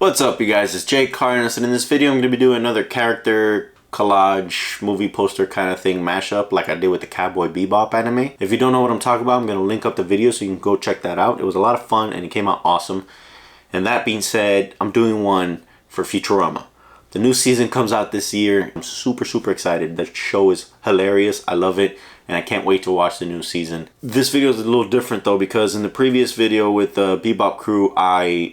What's up, you guys? It's JCARDENASART, and in this video I'm going to be doing another character collage movie poster kind of thing mashup like I did with the Cowboy Bebop anime. If you don't know what I'm talking about, I'm going to link up the video so you can go check that out. It was a lot of fun and it came out awesome. And that being said, I'm doing one for Futurama. The new season comes out this year. I'm super excited. The show is hilarious. I love it. And I can't wait to watch the new season. This video is a little different though, because in the previous video with the Bebop crew, I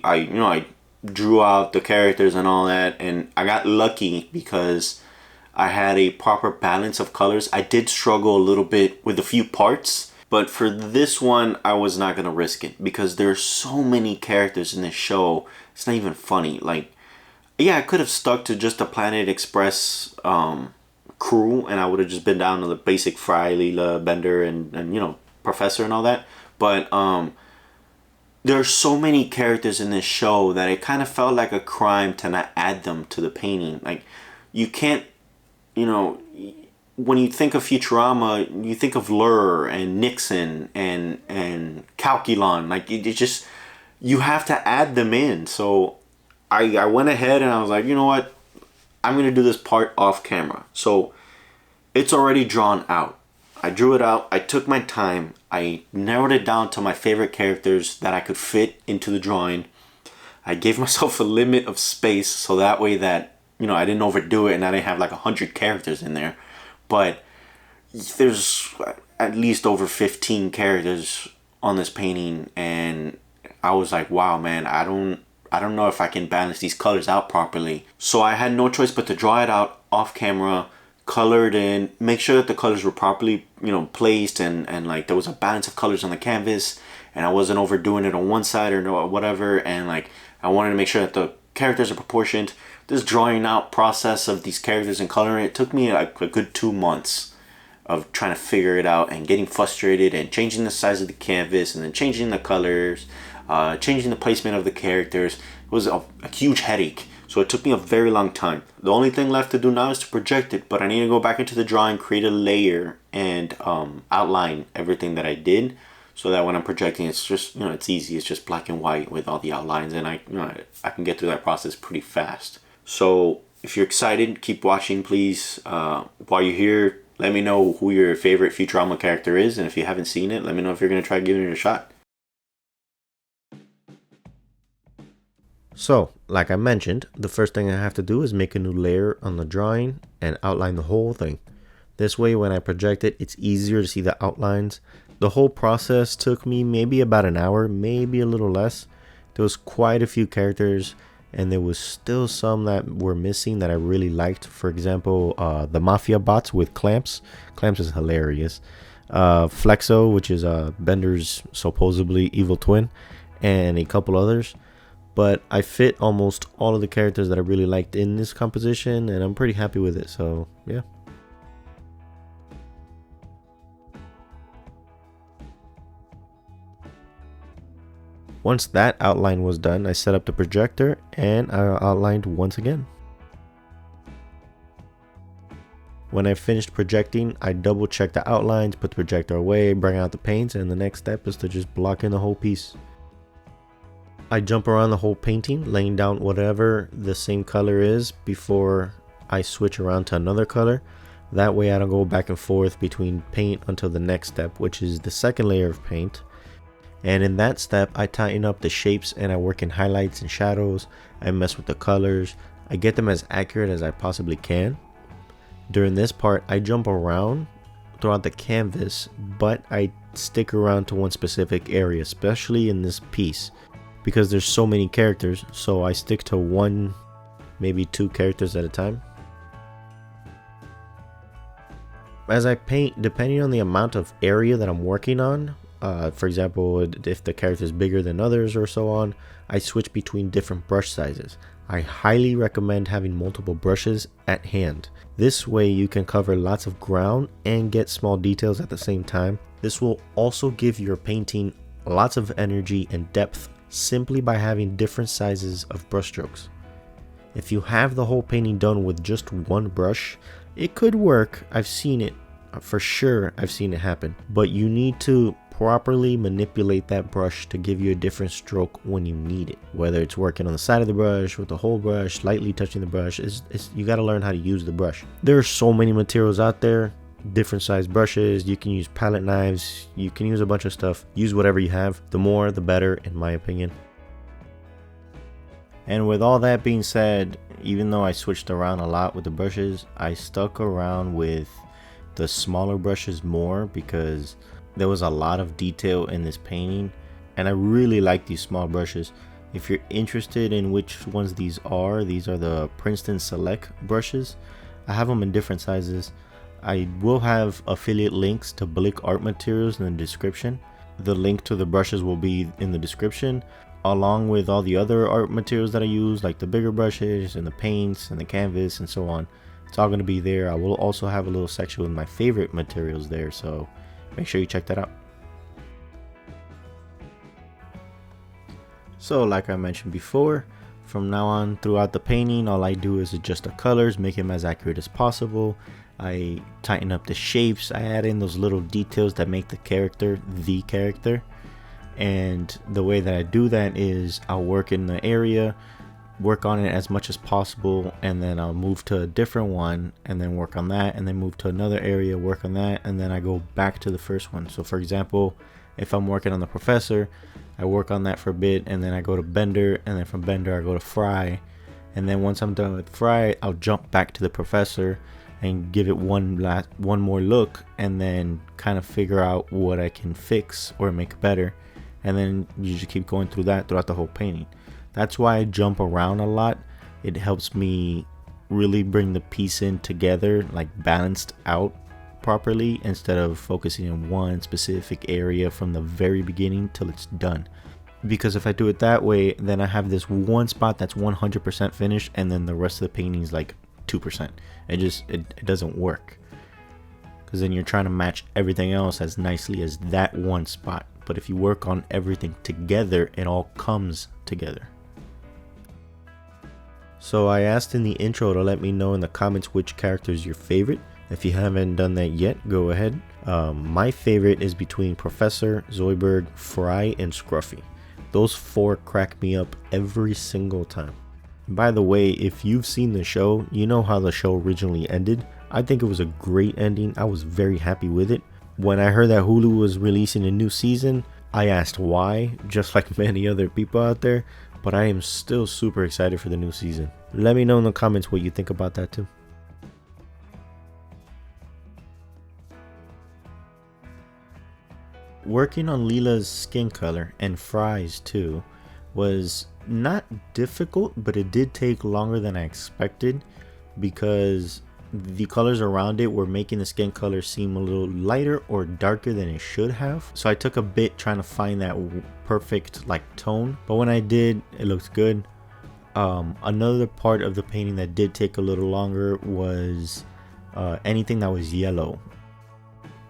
drew out the characters and all that, and I got lucky because I had a proper balance of colors. I did struggle a little bit with a few parts, but for this one I was not gonna risk it because there's so many characters in this show. It's not even funny. Like, yeah, I could have stuck to just the Planet Express crew and I would have just been down to the basic Fry, Leela, Bender, and you know, Professor and all that, but there are so many characters in this show that it kind of felt like a crime to not add them to the painting. Like, you can't, you know, when you think of Futurama, you think of Lur and Nixon and Calculon. Like, it just, you have to add them in. So I went ahead and I was like, you know what? I'm going to do this part off camera. So it's already drawn out. I drew it out. I took my time. I narrowed it down to my favorite characters that I could fit into the drawing. I gave myself a limit of space so that way that, you know, I didn't overdo it and I didn't have like 100 characters in there. But there's at least over 15 characters on this painting, and I was like, wow, man, I don't know if I can balance these colors out properly. So I had no choice but to draw it out off camera, colored in, make sure that the colors were properly, you know, placed, and like there was a balance of colors on the canvas, and I wasn't overdoing it on one side or no whatever, and like I wanted to make sure that the characters are proportioned. This drawing out process of these characters and coloring, it took me like a good 2 months of trying to figure it out and getting frustrated and changing the size of the canvas and then changing the colors, changing the placement of the characters. It was a huge headache. So it took me a very long time. The only thing left to do now is to project it, but I need to go back into the drawing, create a layer, and outline everything that I did, so that when I'm projecting, it's just, you know, it's easy. It's just black and white with all the outlines, and I can get through that process pretty fast. So if you're excited, keep watching, please. While you're here, let me know who your favorite Futurama character is, and if you haven't seen it, let me know if you're gonna try giving it a shot. So, like I mentioned, the first thing I have to do is make a new layer on the drawing and outline the whole thing. This way, when I project it, it's easier to see the outlines. The whole process took me maybe about an hour, maybe a little less. There was quite a few characters, and there was still some that were missing that I really liked. For example, the Mafia bots with Clamps. Clamps is hilarious. Flexo, which is Bender's supposedly evil twin, and a couple others. But I fit almost all of the characters that I really liked in this composition, and I'm pretty happy with it, so yeah. Once that outline was done, I set up the projector and I outlined once again. When I finished projecting, I double checked the outlines, put the projector away, bring out the paints, and the next step is to just block in the whole piece. I jump around the whole painting, laying down whatever the same color is before I switch around to another color. That way I don't go back and forth between paint until the next step, which is the second layer of paint. And in that step, I tighten up the shapes and I work in highlights and shadows. I mess with the colors. I get them as accurate as I possibly can. During this part, I jump around throughout the canvas, but I stick around to one specific area, especially in this piece, because there's so many characters, so I stick to one, maybe two characters at a time. As I paint, depending on the amount of area that I'm working on, for example, if the character is bigger than others or so on, I switch between different brush sizes. I highly recommend having multiple brushes at hand. This way you can cover lots of ground and get small details at the same time. This will also give your painting lots of energy and depth simply by having different sizes of brush strokes. If you have the whole painting done with just one brush, it could work. I've seen it for sure. I've seen it happen, but you need to properly manipulate that brush to give you a different stroke when you need it. Whether it's working on the side of the brush, with the whole brush, lightly touching the brush, you got to learn how to use the brush. There are so many materials out there, different size brushes. You can use palette knives, you can use a bunch of stuff. Use whatever you have. The more, the better, in my opinion. And with all that being said, even though I switched around a lot with the brushes, I stuck around with the smaller brushes more because there was a lot of detail in this painting, and I really like these small brushes. If you're interested in which ones these are the Princeton Select brushes. I have them in different sizes. I will have affiliate links to Blick art materials in the description. The link to the brushes will be in the description, along with all the other art materials that I use, like the bigger brushes and the paints and the canvas and so on. It's all going to be there. I will also have a little section with my favorite materials there, so make sure you check that out. So like I mentioned before, from now on throughout the painting, all I do is adjust the colors, make them as accurate as possible. I tighten up the shapes, I add in those little details that make the character the character. And the way that I do that is I'll work in the area, work on it as much as possible, and then I'll move to a different one and then work on that, and then move to another area, work on that, and then I go back to the first one. So for example, if I'm working on the professor, I work on that for a bit, and then I go to Bender, and then from Bender I go to Fry, and then once I'm done with Fry, I'll jump back to the professor and give it one more look, and then kind of figure out what I can fix or make better. And then you just keep going through that throughout the whole painting. That's why I jump around a lot. It helps me really bring the piece in together, like balanced out properly, instead of focusing in one specific area from the very beginning till it's done. Because if I do it that way, then I have this one spot that's 100% finished, and then the rest of the painting is like 2%. It doesn't work, because then you're trying to match everything else as nicely as that one spot. But if you work on everything together, it all comes together. So I asked in the intro to let me know in the comments which character is your favorite. If you haven't done that yet, go ahead. My favorite is between Professor, Zoidberg, Fry, and Scruffy. Those four crack me up every single time. By the way, if you've seen the show, you know how the show originally ended. I think it was a great ending. I was very happy with it. When I heard that Hulu was releasing a new season, I asked why, just like many other people out there, but I am still super excited for the new season. Let me know in the comments what you think about that too. Working on Leela's skin color, and Fry's too, was not difficult, but it did take longer than I expected, because the colors around it were making the skin color seem a little lighter or darker than it should have. So I took a bit trying to find that perfect like tone, but when I did, it looked good. Another part of the painting that did take a little longer was anything that was yellow.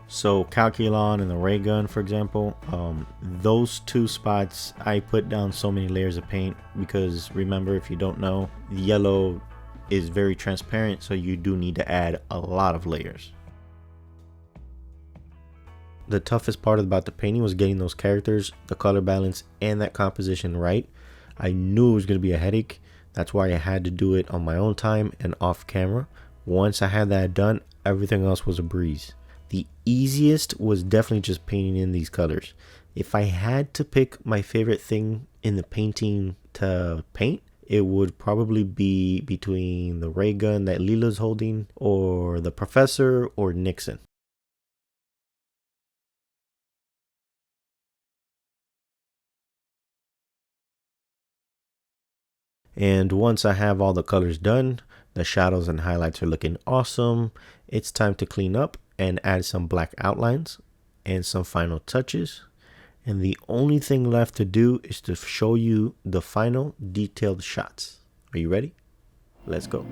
So Calculon and the ray gun, for example, those two spots I put down so many layers of paint, because remember, if you don't know, the yellow is very transparent, so you do need to add a lot of layers. The toughest part about the painting was getting those characters, the color balance, and that composition right. I knew it was going to be a headache. That's why I had to do it on my own time and off camera. Once I had that done, everything else was a breeze. The easiest was definitely just painting in these colors. If I had to pick my favorite thing in the painting to paint, it would probably be between the ray gun that Leela's holding, or the professor, or Nixon. And once I have all the colors done, the shadows and highlights are looking awesome, it's time to clean up and add some black outlines and some final touches. And the only thing left to do is to show you the final detailed shots. Are you ready? Let's go.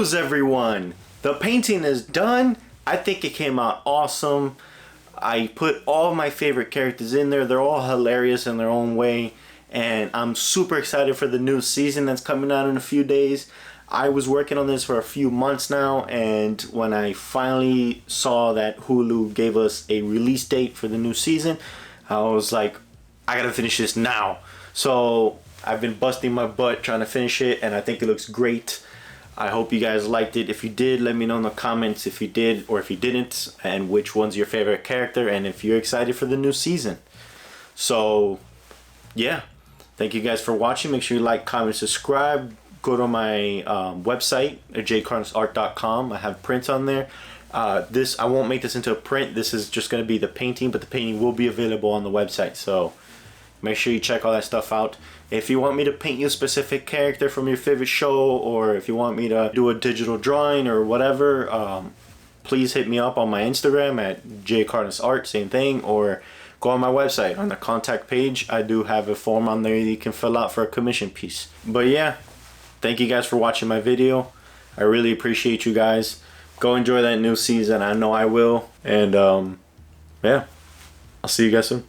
news, everyone! The painting is done. I think it came out awesome. I put all my favorite characters in there. They're all hilarious in their own way. And I'm super excited for the new season that's coming out in a few days. I was working on this for a few months now, and when I finally saw that Hulu gave us a release date for the new season, I was like, I gotta finish this now. So I've been busting my butt trying to finish it, and I think it looks great. I hope you guys liked it. If you did, let me know in the comments if you did or if you didn't, and which one's your favorite character, and if you're excited for the new season. So yeah, thank you guys for watching. Make sure you like, comment, subscribe. Go to my website at jcardenasart.com. I have prints on there. This, I won't make this into a print. This is just going to be the painting, but the painting will be available on the website. So make sure you check all that stuff out. If you want me to paint you a specific character from your favorite show, or if you want me to do a digital drawing or whatever, please hit me up on my Instagram at JCARDENASART, same thing, or go on my website. On the contact page, I do have a form on there you can fill out for a commission piece. But yeah, thank you guys for watching my video. I really appreciate you guys. Go enjoy that new season. I know I will. And yeah, I'll see you guys soon.